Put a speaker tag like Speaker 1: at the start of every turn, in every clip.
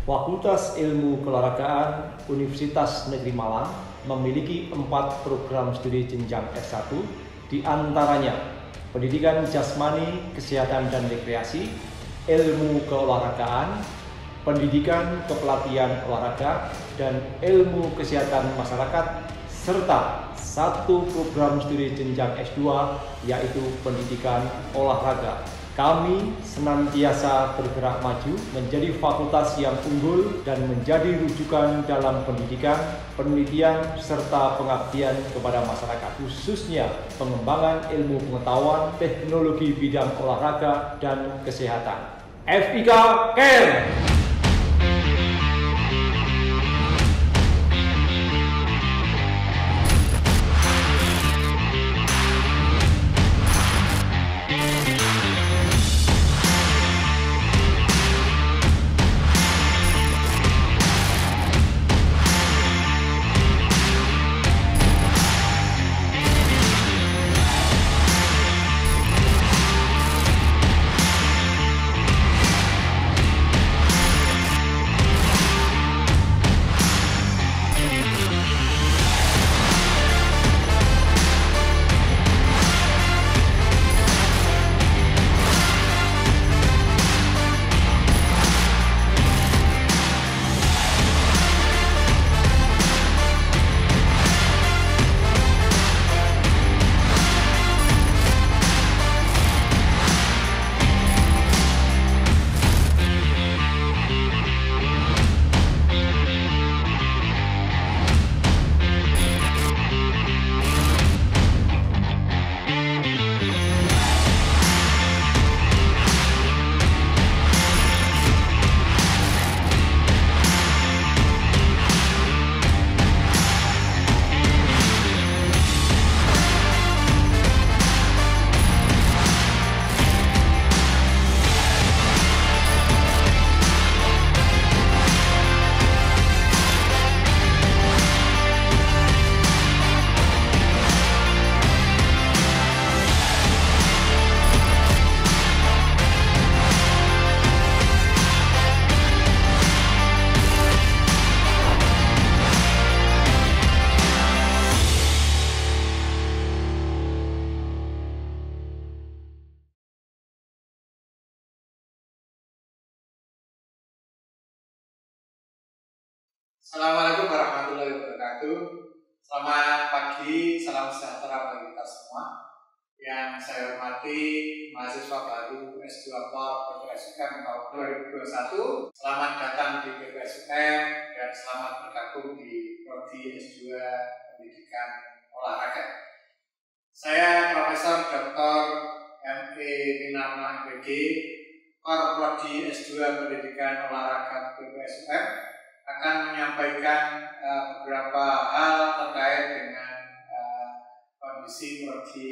Speaker 1: Fakultas Ilmu Keolahragaan Universitas Negeri Malang memiliki 4 program studi jenjang S1, di antaranya Pendidikan Jasmani, Kesehatan dan Rekreasi, Ilmu Keolahragaan, Pendidikan Kepelatihan Olahraga, dan Ilmu Kesehatan Masyarakat, serta 1 program studi jenjang S2 yaitu Pendidikan Olahraga. Kami senantiasa bergerak maju menjadi fakultas yang unggul dan menjadi rujukan dalam pendidikan, penelitian, serta pengabdian kepada masyarakat, khususnya pengembangan ilmu pengetahuan, teknologi bidang olahraga, dan kesehatan. FIK Care!
Speaker 2: Assalamualaikum warahmatullahi wabarakatuh. Selamat pagi, salam sejahtera bagi kita semua. Yang saya hormati mahasiswa baru S2 PPSUM tahun 2021. Selamat datang di PPSUM dan selamat bergabung di Prodi S2 Pendidikan Olahraga. Saya Profesor Dr. M.E. Minarma MPG, Prodi S2 Pendidikan Olahraga PPSUM, akan menyampaikan beberapa hal terkait dengan kondisi Prodi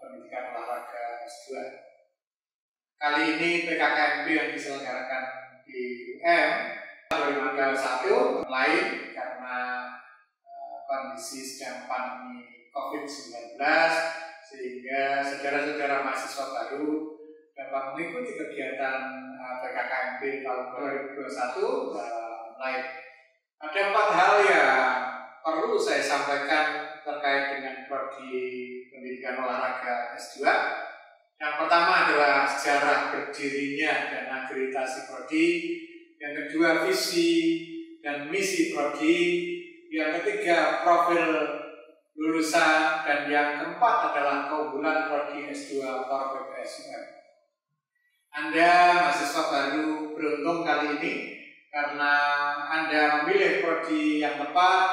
Speaker 2: Pendidikan Olahraga S2. Kali ini PKKMB yang diselenggarakan di UM 2021 lain karena kondisi sedang pandemi COVID-19, sehingga saudara-saudara mahasiswa baru dapat mengikuti kegiatan PKKMB tahun 2021 lain. Ada 4 hal yang perlu saya sampaikan terkait dengan Prodi Pendidikan Olahraga S2. Yang pertama adalah sejarah berdirinya dan akreditasi Prodi. Yang kedua, visi dan misi Prodi. Yang ketiga, profil lulusan. Dan yang keempat adalah keunggulan Prodi S2 PPSUM. Anda mahasiswa baru beruntung kali ini karena Anda memilih prodi yang tepat,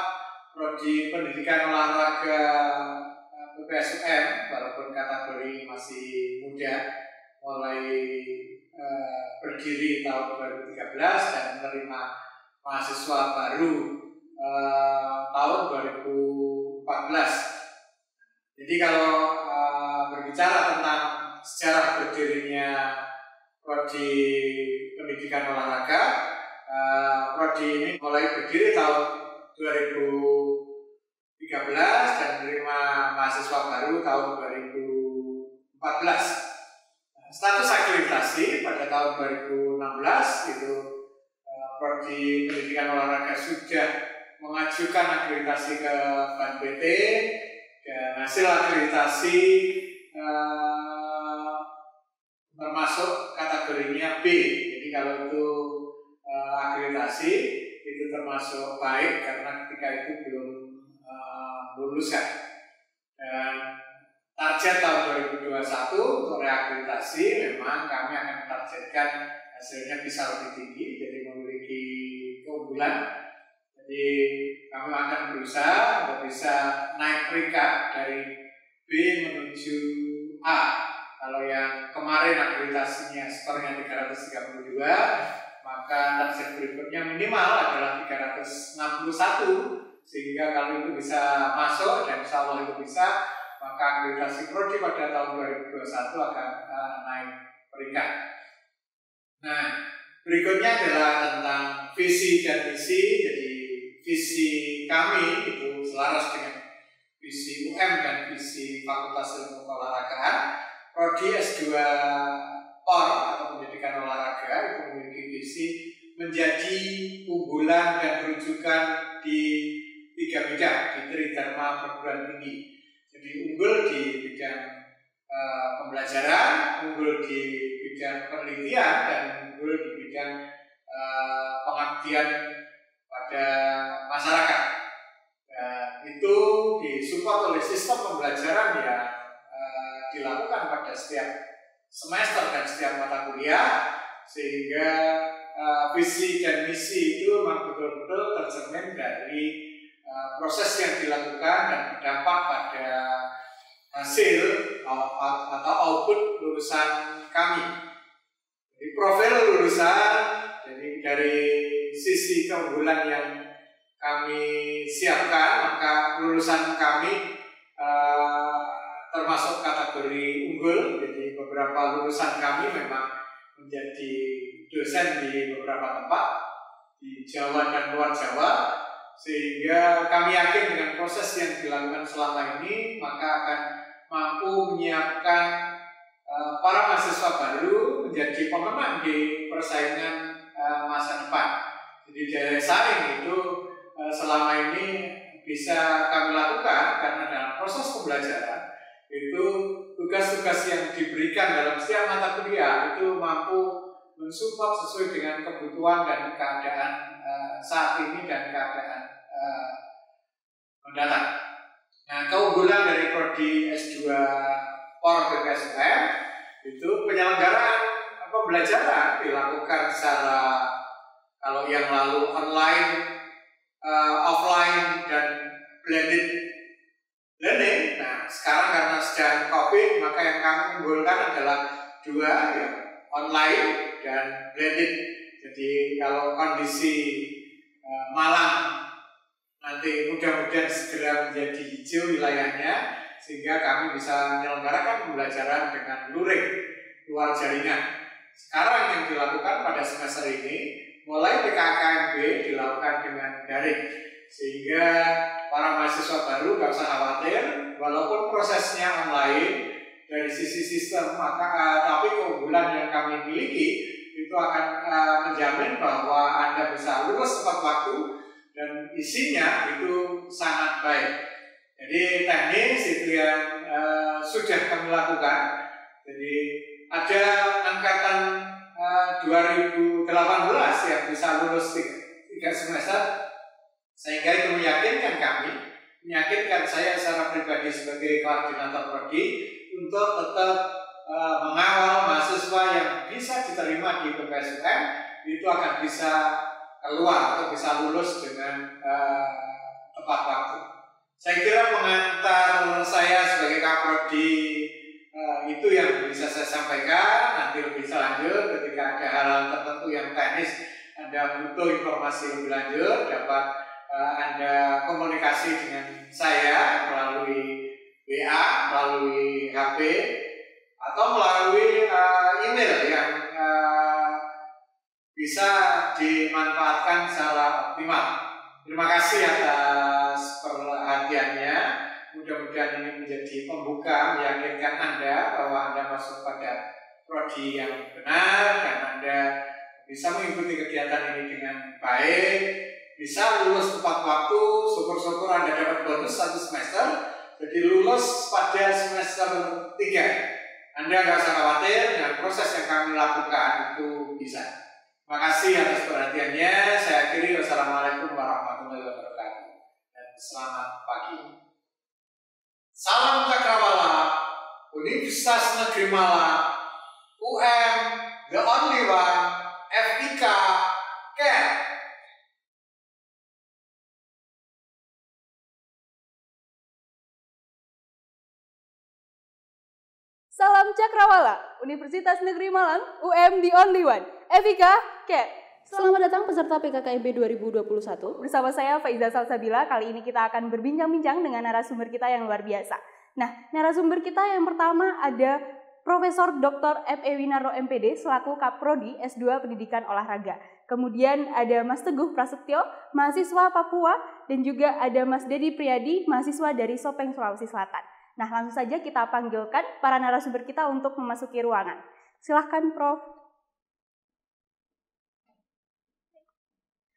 Speaker 2: Prodi Pendidikan Olahraga PPSUM, walaupun kategori masih muda, mulai berdiri tahun 2013 dan menerima mahasiswa baru tahun 2014. Jadi kalau bicara tentang sejarah berdirinya Prodi Pendidikan Olahraga. Prodi ini mulai berdiri tahun 2013 dan menerima mahasiswa baru tahun 2014. Status akreditasi pada tahun 2016 itu Prodi Pendidikan Olahraga sudah mengajukan akreditasi ke BAN-PT dan hasil akreditasi termasuk kategorinya B. Jadi kalau itu akreditasi itu termasuk baik karena ketika itu belum lulusan. Dan target tahun 2021 untuk reakreditasi memang kami akan targetkan hasilnya bisa lebih tinggi, jadi memiliki keunggulan. Jadi kami akan berusaha untuk bisa naik peringkat dari B menuju A. Kalau yang kemarin akreditasinya skornya 332, maka target berikutnya minimal adalah 361, sehingga kalau itu bisa masuk dan insya Allah itu bisa, maka akreditasi Prodi pada tahun 2021 akan naik peringkat. Nah, berikutnya adalah tentang visi dan misi. Jadi visi kami itu selaras dengan visi UM dan visi Fakultas Ilmu Keolahragaan. Prodi S2 POR atau Pendidikan Olahraga itu memiliki visi menjadi unggulan dan rujukan di 3 bidang di Tridharma perguruan tinggi. Jadi unggul di bidang pembelajaran, unggul di bidang penelitian, dan unggul di bidang pengabdian pada masyarakat. Itu disupport oleh sistem pembelajaran yang dilakukan pada setiap semester dan setiap mata kuliah, sehingga visi dan misi itu memang betul-betul tercermin dari proses yang dilakukan dan berdampak pada hasil atau output lulusan kami. Jadi profil lulusan, jadi dari sisi keunggulan yang kami siapkan, maka lulusan kami termasuk kategori unggul. Jadi beberapa lulusan kami memang menjadi dosen di beberapa tempat di Jawa dan luar Jawa, sehingga kami yakin dengan proses yang dilakukan selama ini maka akan mampu menyiapkan para mahasiswa baru menjadi pemenang di persaingan masa depan. Jadi daya saing itu selama ini bisa kami lakukan karena dalam proses pembelajaran itu tugas-tugas yang diberikan dalam setiap mata kuliah itu mampu mensupport sesuai dengan kebutuhan dan keadaan saat ini dan keadaan mendatang. Nah, keunggulan dari Prodi S2 POR BPSUM itu penyelenggaraan pembelajaran dilakukan secara, kalau yang lalu online, offline, dan blended learning. Nah, sekarang karena sedang COVID, maka yang kami unggulkan adalah 2, ya, online dan blended. Jadi kalau kondisi Malang nanti mudah-mudahan segera menjadi hijau wilayahnya, sehingga kami bisa menyelenggarakan pembelajaran dengan luring luar jaringan. Sekarang yang dilakukan pada semester ini, mulai PKKMB dilakukan dengan daring, sehingga para mahasiswa baru gak usah khawatir, walaupun prosesnya online dari sisi sistem, maka tapi keunggulan yang kami miliki itu akan menjamin bahwa Anda bisa lulus tepat waktu dan isinya itu sangat baik. Jadi teknis itu yang sudah kami lakukan. Jadi ada angkatan 2018 yang bisa lulus 3 semester, sehingga itu meyakinkan saya secara pribadi sebagai koordinator prodi untuk tetap mengawal mahasiswa yang bisa diterima di BPSUM itu akan bisa keluar atau bisa lulus dengan tepat waktu. Saya kira pengantar saya sebagai Kaprodi itu yang bisa saya sampaikan. Nanti lebih lanjut ketika ada hal tertentu yang teknis, Anda butuh informasi lebih lanjut, dapat Anda komunikasi dengan saya melalui WA, melalui HP, atau melalui email yang bisa dimanfaatkan secara optimal. Terima kasih atas perhatiannya. Mudah-mudahan ini menjadi pembuka meyakinkan Anda bahwa Anda masuk pada prodi yang benar dan Anda bisa mengikuti kegiatan ini dengan baik, bisa lulus tepat waktu. Syukur-syukur Anda dapat bonus 1 semester, jadi lulus pada semester 3. Anda nggak usah khawatir dengan proses yang kami lakukan, itu bisa. Terima kasih atas perhatiannya. Saya akhiri. Wassalamualaikum warahmatullahi wabarakatuh dan selamat pagi. Salam Cakrawala, Universitas Negeri Malang, UM, the only one, FIK, care.
Speaker 3: Salam Cakrawala, Universitas Negeri Malang, UM the only one, FIK, care. Selamat datang peserta PKKMB 2021. Bersama saya Faiza Salsabila. Kali ini kita akan berbincang-bincang dengan narasumber kita yang luar biasa. Nah, narasumber kita yang pertama ada Profesor Dr. F.E. Winarno MPD selaku Kaprodi S2 Pendidikan Olahraga. Kemudian ada Mas Teguh Prasetyo, mahasiswa Papua, dan juga ada Mas Dedi Priyadi, mahasiswa dari Sopeng, Sulawesi Selatan. Nah, langsung saja kita panggilkan para narasumber kita untuk memasuki ruangan. Silahkan, Prof.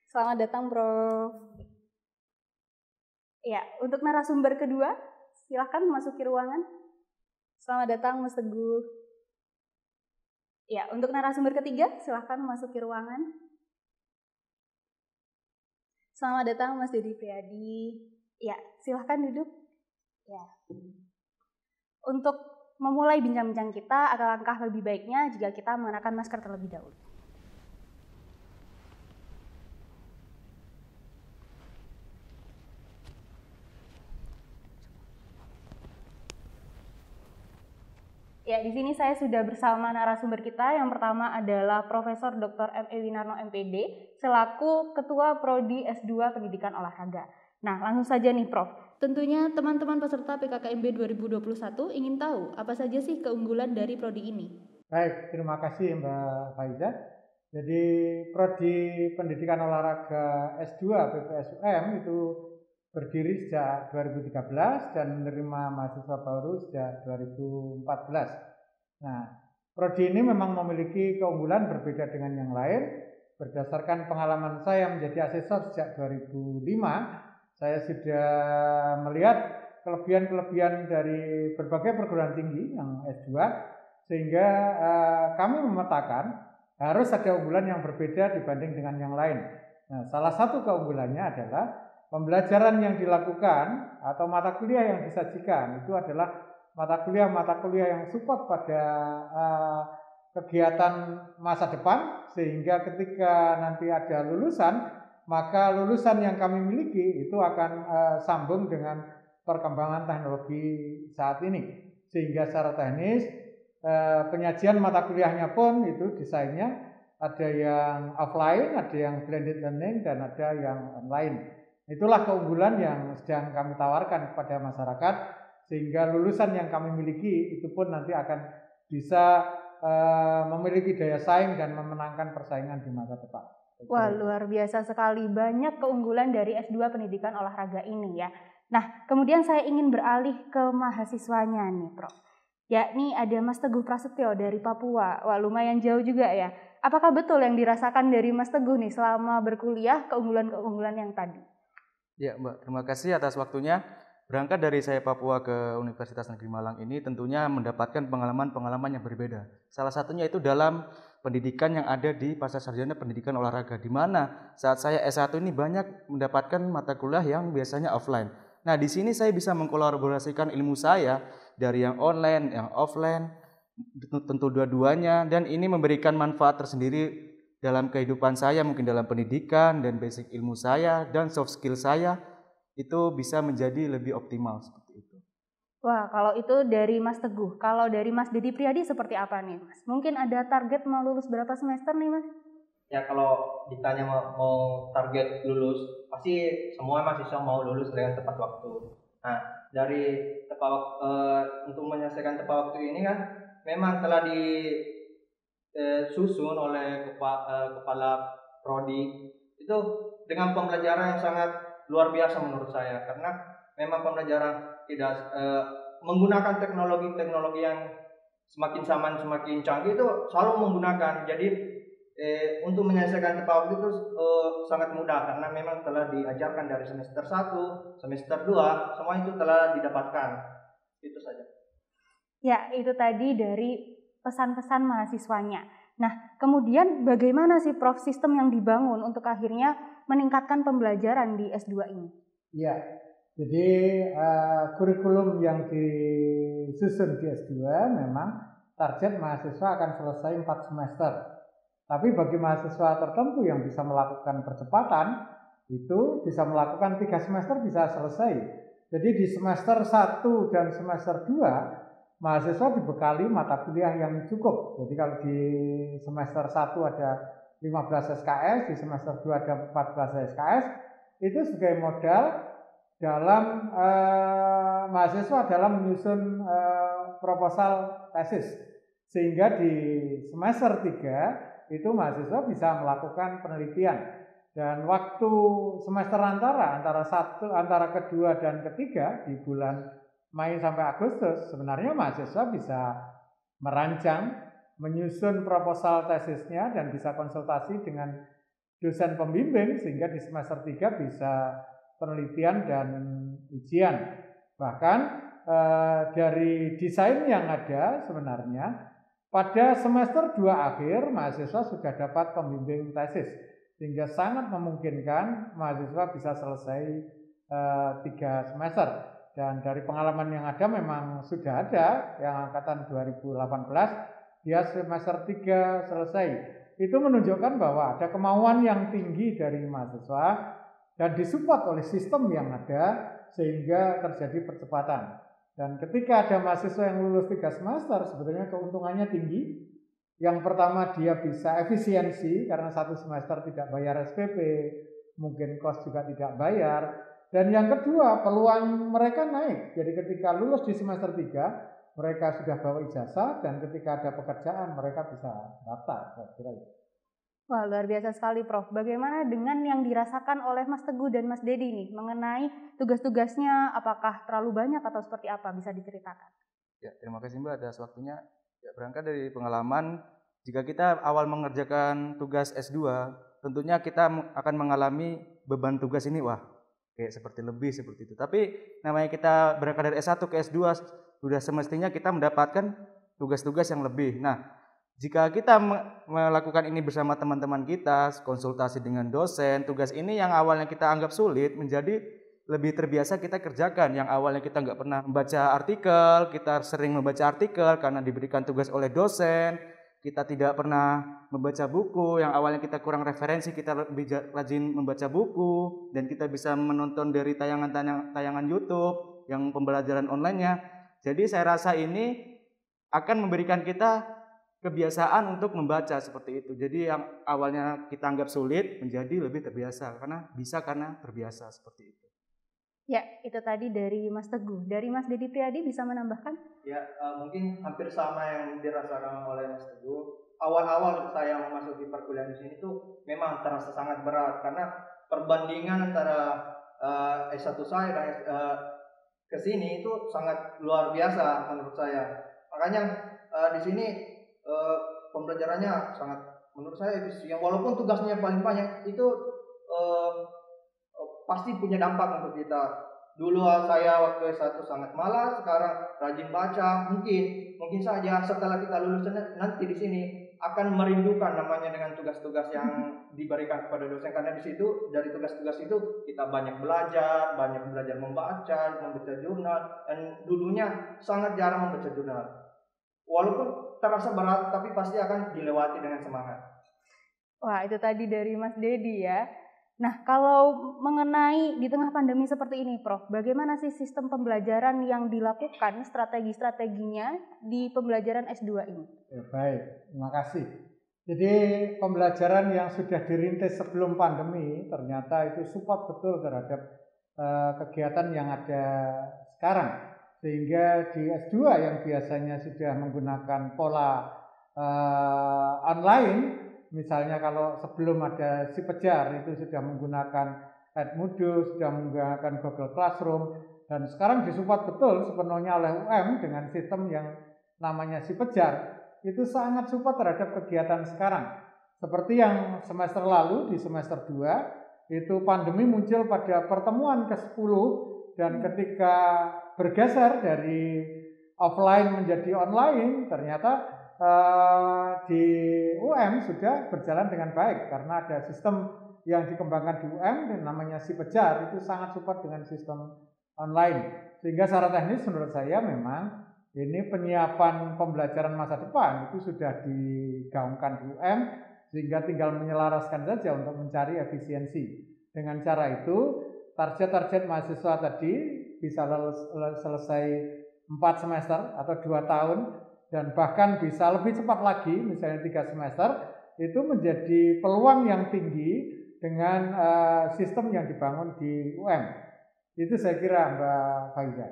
Speaker 3: Selamat datang, Prof. Ya, untuk narasumber kedua, silahkan memasuki ruangan. Selamat datang, Mas Teguh. Ya, untuk narasumber ketiga, silahkan memasuki ruangan. Selamat datang, Mas Dedi Priyadi. Ya, silahkan duduk. Ya. Untuk memulai bincang-bincang kita, alangkah lebih baiknya jika kita mengenakan masker terlebih dahulu. Ya, di sini saya sudah bersama narasumber kita. Yang pertama adalah Profesor Dr. F.E. Winarno MPD selaku Ketua Prodi S2 Pendidikan Olahraga. Nah, langsung saja nih, Prof. Tentunya teman-teman peserta PKKMB 2021 ingin tahu apa saja sih keunggulan dari prodi ini.
Speaker 4: Baik, terima kasih Mbak Faiza. Jadi Prodi Pendidikan Olahraga S2 PPSUM itu berdiri sejak 2013 dan menerima mahasiswa baru sejak 2014. Nah, prodi ini memang memiliki keunggulan berbeda dengan yang lain. Berdasarkan pengalaman saya menjadi asesor sejak 2005, saya sudah melihat kelebihan-kelebihan dari berbagai perguruan tinggi yang S2, sehingga kami memetakan harus ada keunggulan yang berbeda dibanding dengan yang lain. Nah, salah satu keunggulannya adalah pembelajaran yang dilakukan atau mata kuliah yang disajikan itu adalah mata kuliah yang support pada kegiatan masa depan, sehingga ketika nanti ada lulusan, maka lulusan yang kami miliki itu akan sambung dengan perkembangan teknologi saat ini, sehingga secara teknis penyajian mata kuliahnya pun itu desainnya ada yang offline, ada yang blended learning, dan ada yang online. Itulah keunggulan yang sedang kami tawarkan kepada masyarakat, sehingga lulusan yang kami miliki itu pun nanti akan bisa memiliki daya saing dan memenangkan persaingan di masa depan.
Speaker 3: Wah, luar biasa sekali. Banyak keunggulan dari S2 Pendidikan Olahraga ini ya. Nah, kemudian saya ingin beralih ke mahasiswanya nih, Prof. Yakni ada Mas Teguh Prasetyo dari Papua. Wah, lumayan jauh juga ya. Apakah betul yang dirasakan dari Mas Teguh nih selama berkuliah, keunggulan-keunggulan yang tadi?
Speaker 5: Ya, Mbak, terima kasih atas waktunya. Berangkat dari saya Papua ke Universitas Negeri Malang ini tentunya mendapatkan pengalaman-pengalaman yang berbeda. Salah satunya itu dalam pendidikan yang ada di Pascasarjana Pendidikan Olahraga, di mana saat saya S1 ini banyak mendapatkan mata kuliah yang biasanya offline. Nah, di sini saya bisa mengkolaborasikan ilmu saya dari yang online, yang offline, tentu dua-duanya, dan ini memberikan manfaat tersendiri dalam kehidupan saya, mungkin dalam pendidikan dan basic ilmu saya dan soft skill saya itu bisa menjadi lebih optimal seperti itu.
Speaker 3: Wah, kalau itu dari Mas Teguh. Kalau dari Mas Dedi Priyadi seperti apa nih, Mas? Mungkin ada target mau lulus berapa semester nih, Mas?
Speaker 1: Ya, kalau ditanya mau target lulus, pasti semua mahasiswa mau lulus dengan tepat waktu. Nah, dari untuk menyelesaikan tepat waktu ini kan memang telah disusun oleh kepala prodi itu dengan pembelajaran yang sangat luar biasa menurut saya, karena memang pembelajaran tidak menggunakan teknologi yang semakin zaman semakin canggih itu selalu menggunakan. Jadi untuk menyelesaikan tepat waktu itu sangat mudah karena memang telah diajarkan dari semester 1, semester 2, semua itu telah didapatkan. Itu saja.
Speaker 3: Ya, itu tadi dari pesan-pesan mahasiswanya. Nah, kemudian bagaimana sih Prof sistem yang dibangun untuk akhirnya meningkatkan pembelajaran di S2 ini?
Speaker 4: Ya, jadi kurikulum yang disusun di S2 memang target mahasiswa akan selesai 4 semester. Tapi bagi mahasiswa tertentu yang bisa melakukan percepatan, itu bisa melakukan 3 semester bisa selesai. Jadi di semester 1 dan semester 2, mahasiswa dibekali mata kuliah yang cukup. Jadi kalau di semester 1 ada 15 SKS, di semester 2 ada 14 SKS, itu sebagai modal dalam mahasiswa dalam menyusun proposal tesis. Sehingga di semester 3, itu mahasiswa bisa melakukan penelitian, dan waktu semester antara kedua dan ketiga di bulan Mei sampai Agustus sebenarnya mahasiswa bisa merancang, menyusun proposal tesisnya dan bisa konsultasi dengan dosen pembimbing sehingga di semester 3 bisa penelitian dan ujian. Bahkan dari desain yang ada sebenarnya pada semester 2 akhir, mahasiswa sudah dapat pembimbing tesis, sehingga sangat memungkinkan mahasiswa bisa selesai 3 semester. Dan dari pengalaman yang ada memang sudah ada, yang angkatan 2018, dia semester 3 selesai. Itu menunjukkan bahwa ada kemauan yang tinggi dari mahasiswa, dan disupport oleh sistem yang ada, sehingga terjadi percepatan. Dan ketika ada mahasiswa yang lulus 3 semester, sebetulnya keuntungannya tinggi. Yang pertama, dia bisa efisiensi karena 1 semester tidak bayar SPP, mungkin kos juga tidak bayar. Dan yang kedua, peluang mereka naik. Jadi ketika lulus di semester 3, mereka sudah bawa ijazah, dan ketika ada pekerjaan mereka bisa daftar.
Speaker 3: Wah, luar biasa sekali Prof. Bagaimana dengan yang dirasakan oleh Mas Teguh dan Mas Dedi nih mengenai tugas-tugasnya, apakah terlalu banyak atau seperti apa, bisa diceritakan?
Speaker 5: Ya, terima kasih Mbak atas waktunya. Ya, berangkat dari pengalaman, jika kita awal mengerjakan tugas S2, tentunya kita akan mengalami beban tugas ini, wah, kayak seperti itu. Tapi namanya kita berangkat dari S1 ke S2, sudah semestinya kita mendapatkan tugas-tugas yang lebih. Nah, jika kita melakukan ini bersama teman-teman kita, konsultasi dengan dosen, tugas ini yang awalnya kita anggap sulit menjadi lebih terbiasa kita kerjakan. Yang awalnya kita nggak pernah membaca artikel, kita sering membaca artikel karena diberikan tugas oleh dosen. Kita tidak pernah membaca buku, yang awalnya kita kurang referensi, kita lebih rajin membaca buku, dan kita bisa menonton dari tayangan YouTube yang pembelajaran online-nya. Jadi saya rasa ini akan memberikan kita kebiasaan untuk membaca seperti itu. Jadi yang awalnya kita anggap sulit menjadi lebih terbiasa karena terbiasa seperti itu.
Speaker 3: Ya, itu tadi dari Mas Teguh. Dari Mas Dedi Priadi bisa menambahkan?
Speaker 1: Ya, mungkin hampir sama yang dirasakan oleh Mas Teguh. Awal-awal saya memasuki perkuliahan di sini tuh memang terasa sangat berat karena perbandingan antara S1 saya dan ke sini itu sangat luar biasa menurut saya. Makanya di sini pembelajarannya sangat menurut saya efisien, walaupun tugasnya paling banyak itu pasti punya dampak untuk kita. Dulu saya waktu S1 sangat malas, sekarang rajin baca. Mungkin saja setelah kita lulus nanti di sini akan merindukan namanya dengan tugas-tugas yang diberikan kepada dosen, karena di situ dari tugas-tugas itu kita banyak belajar membaca jurnal, dan dulunya sangat jarang membaca jurnal. Walaupun terasa berat, tapi pasti akan dilewati dengan semangat.
Speaker 3: Wah, itu tadi dari Mas Dedi ya. Nah, kalau mengenai di tengah pandemi seperti ini, Prof, bagaimana sih sistem pembelajaran yang dilakukan, strategi-strateginya di pembelajaran S2 ini?
Speaker 4: Ya, baik, terima kasih. Jadi pembelajaran yang sudah dirintis sebelum pandemi ternyata itu support betul terhadap kegiatan yang ada sekarang. Sehingga di S2 yang biasanya sudah menggunakan pola online, misalnya kalau sebelum ada Si Pejar itu sudah menggunakan Edmodo, sudah menggunakan Google Classroom, dan sekarang disupport betul sepenuhnya oleh UM dengan sistem yang namanya Si Pejar. Itu sangat support terhadap kegiatan sekarang. Seperti yang semester lalu di semester 2 itu pandemi muncul pada pertemuan ke-10, dan ketika bergeser dari offline menjadi online, ternyata di UM sudah berjalan dengan baik karena ada sistem yang dikembangkan di UM dan namanya Si Pejar, itu sangat support dengan sistem online. Sehingga secara teknis menurut saya memang ini penyiapan pembelajaran masa depan itu sudah digaungkan di UM, sehingga tinggal menyelaraskan saja untuk mencari efisiensi. Dengan cara itu target-target mahasiswa tadi bisa selesai 4 semester atau 2 tahun, dan bahkan bisa lebih cepat lagi, misalnya 3 semester, itu menjadi peluang yang tinggi dengan sistem yang dibangun di UM. Itu saya kira Mbak Faiza.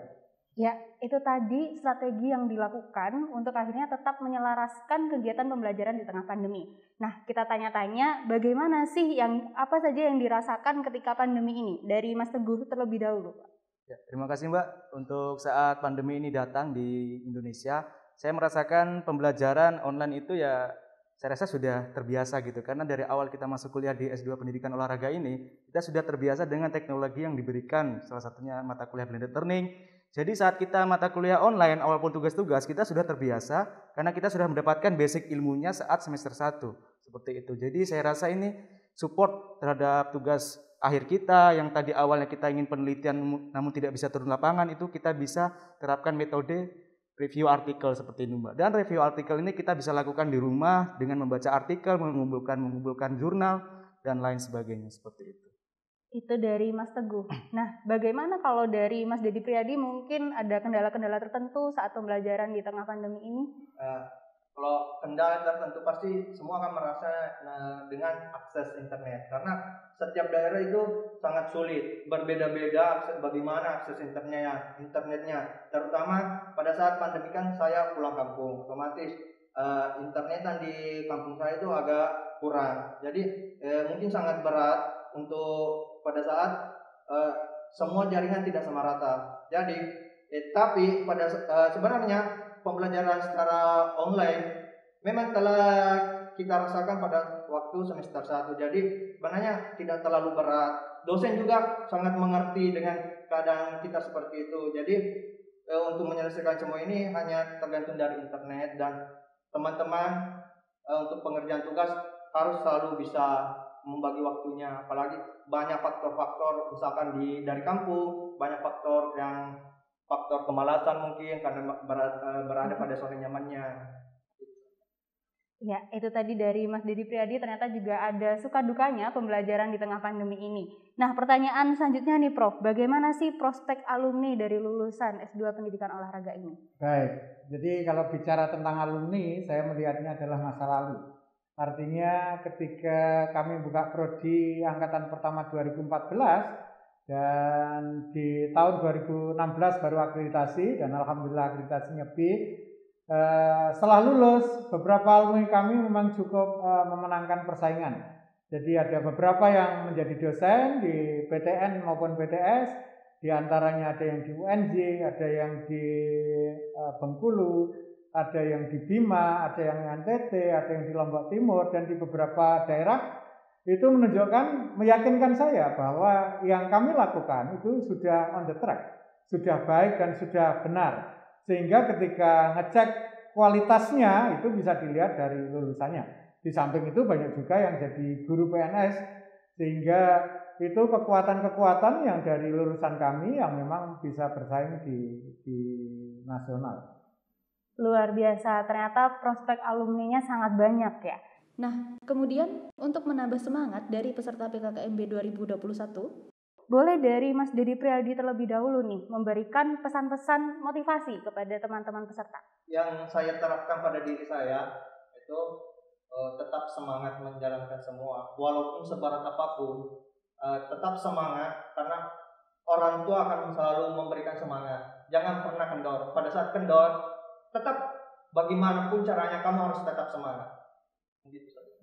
Speaker 3: Ya, itu tadi strategi yang dilakukan untuk akhirnya tetap menyelaraskan kegiatan pembelajaran di tengah pandemi. Nah, kita tanya-tanya bagaimana sih apa saja yang dirasakan ketika pandemi ini? Dari Mas Teguh terlebih dahulu, Pak.
Speaker 5: Ya, terima kasih Mbak. Untuk saat pandemi ini datang di Indonesia, saya merasakan pembelajaran online itu ya saya rasa sudah terbiasa gitu. Karena dari awal kita masuk kuliah di S2 Pendidikan Olahraga ini, kita sudah terbiasa dengan teknologi yang diberikan, salah satunya mata kuliah blended learning. Jadi saat kita mata kuliah online, walaupun tugas-tugas, kita sudah terbiasa karena kita sudah mendapatkan basic ilmunya saat semester 1. Seperti itu. Jadi saya rasa ini support terhadap tugas akhir kita yang tadi awalnya kita ingin penelitian namun tidak bisa turun lapangan, itu kita bisa terapkan metode review artikel seperti ini Mbak. Dan review artikel ini kita bisa lakukan di rumah dengan membaca artikel, mengumpulkan jurnal dan lain sebagainya seperti itu.
Speaker 3: Itu dari Mas Teguh. Nah, bagaimana kalau dari Mas Dedi Priyadi, mungkin ada kendala-kendala tertentu saat pembelajaran di tengah pandemi ini?
Speaker 1: Kalau kendala tertentu pasti semua akan merasa dengan akses internet, karena setiap daerah itu sangat sulit, berbeda-beda bagaimana akses internetnya. Terutama pada saat pandemi kan saya pulang kampung, otomatis internetan di kampung saya itu agak kurang. Jadi mungkin sangat berat untuk pada saat semua jaringan tidak sama rata. Jadi tapi pada sebenarnya pembelajaran secara online memang telah kita rasakan pada waktu semester 1. Jadi sebenarnya tidak terlalu berat. Dosen juga sangat mengerti dengan keadaan kita seperti itu. Jadi untuk menyelesaikan semua ini hanya tergantung dari internet, dan teman-teman untuk pengerjaan tugas harus selalu bisa membagi waktunya. Apalagi banyak faktor-faktor, misalkan dari kampung, banyak faktor kemalasan mungkin karena berada pada zona nyamannya.
Speaker 3: Ya, itu tadi dari Mas Dedi Priyadi, ternyata juga ada suka dukanya pembelajaran di tengah pandemi ini. Nah, pertanyaan selanjutnya nih Prof, bagaimana sih prospek alumni dari lulusan S2 Pendidikan Olahraga ini?
Speaker 4: Baik, jadi kalau bicara tentang alumni, saya melihatnya adalah masa lalu. Artinya ketika kami buka prodi angkatan pertama 2014, dan di tahun 2016 baru akreditasi, dan alhamdulillah akreditasinya B. Setelah lulus, beberapa alumni kami memang cukup memenangkan persaingan. Jadi ada beberapa yang menjadi dosen di PTN maupun PTS, di antaranya ada yang di UNJ, ada yang di Bengkulu, ada yang di Bima, ada yang di NTT, ada yang di Lombok Timur, dan di beberapa daerah. Itu menunjukkan, meyakinkan saya bahwa yang kami lakukan itu sudah on the track, sudah baik dan sudah benar. Sehingga ketika ngecek kualitasnya itu bisa dilihat dari lulusannya. Di samping itu banyak juga yang jadi guru PNS, sehingga itu kekuatan-kekuatan yang dari lulusan kami yang memang bisa bersaing di nasional.
Speaker 3: Luar biasa, ternyata prospek alumninya sangat banyak ya.
Speaker 6: Nah, kemudian untuk menambah semangat dari peserta PKKMB 2021,
Speaker 3: boleh dari Mas Dedi Priyadi terlebih dahulu nih, memberikan pesan-pesan motivasi kepada teman-teman peserta.
Speaker 1: Yang saya terapkan pada diri saya itu tetap semangat menjalankan semua, walaupun seberat apapun, tetap semangat, karena orang tua akan selalu memberikan semangat. Jangan pernah kendor. Pada saat kendor, tetap bagaimanapun caranya kamu harus tetap semangat. Gitu saja.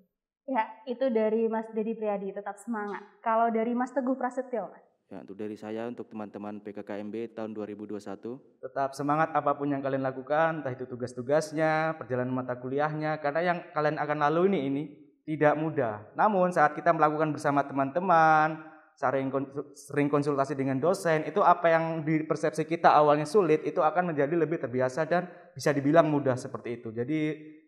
Speaker 3: Ya, itu dari Mas Dedi Priadi, tetap semangat. Kalau dari Mas Teguh Prasetyo?
Speaker 7: Ya, untuk dari saya, untuk teman-teman PKKMB tahun 2021.
Speaker 5: Tetap semangat apapun yang kalian lakukan, entah itu tugas-tugasnya, perjalanan mata kuliahnya, karena yang kalian akan lalui ini tidak mudah. Namun saat kita melakukan bersama teman-teman, sering konsultasi dengan dosen, itu apa yang di persepsi kita awalnya sulit, itu akan menjadi lebih terbiasa dan bisa dibilang mudah seperti itu. Jadi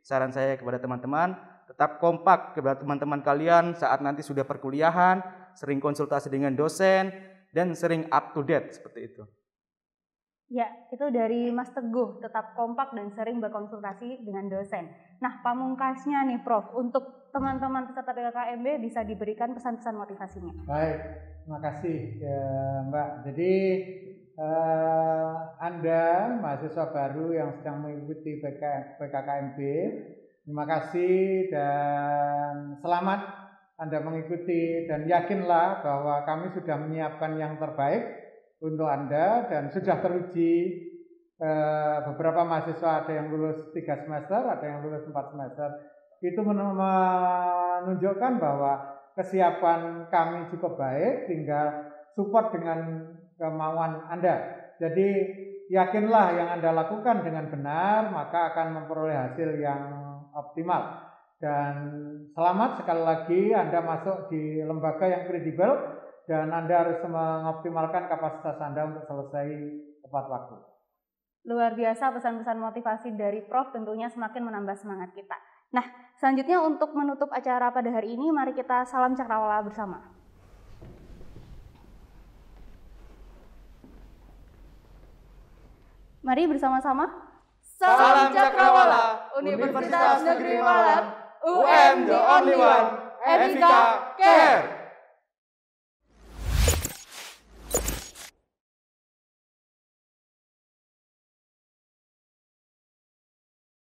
Speaker 5: saran saya kepada teman-teman, tetap kompak kepada teman-teman kalian saat nanti sudah perkuliahan, sering konsultasi dengan dosen, dan sering up to date seperti itu.
Speaker 3: Ya, itu dari Mas Teguh, tetap kompak dan sering berkonsultasi dengan dosen. Nah, pamungkasnya nih Prof, untuk teman-teman peserta PKKMB bisa diberikan pesan-pesan motivasinya.
Speaker 4: Baik, terima kasih ya, Mbak. Jadi Anda mahasiswa baru yang sedang mengikuti PKKMB, terima kasih dan selamat Anda mengikuti, dan yakinlah bahwa kami sudah menyiapkan yang terbaik untuk Anda dan sudah teruji. Beberapa mahasiswa ada yang lulus 3 semester, ada yang lulus 4 semester. Itu menunjukkan bahwa kesiapan kami cukup baik, tinggal support dengan kemauan Anda. Jadi yakinlah yang Anda lakukan dengan benar, maka akan memperoleh hasil yang optimal. Dan selamat sekali lagi Anda masuk di lembaga yang kredibel, dan Anda harus mengoptimalkan kapasitas Anda untuk selesai tepat waktu.
Speaker 3: Luar biasa pesan-pesan motivasi dari Prof, tentunya semakin menambah semangat kita. Nah, selanjutnya untuk menutup acara pada hari ini, mari kita salam cakrawala bersama. Mari bersama-sama.
Speaker 5: Salam Cakrawala,
Speaker 3: Universitas Negeri Malang,
Speaker 5: UM the only one, Evika Care.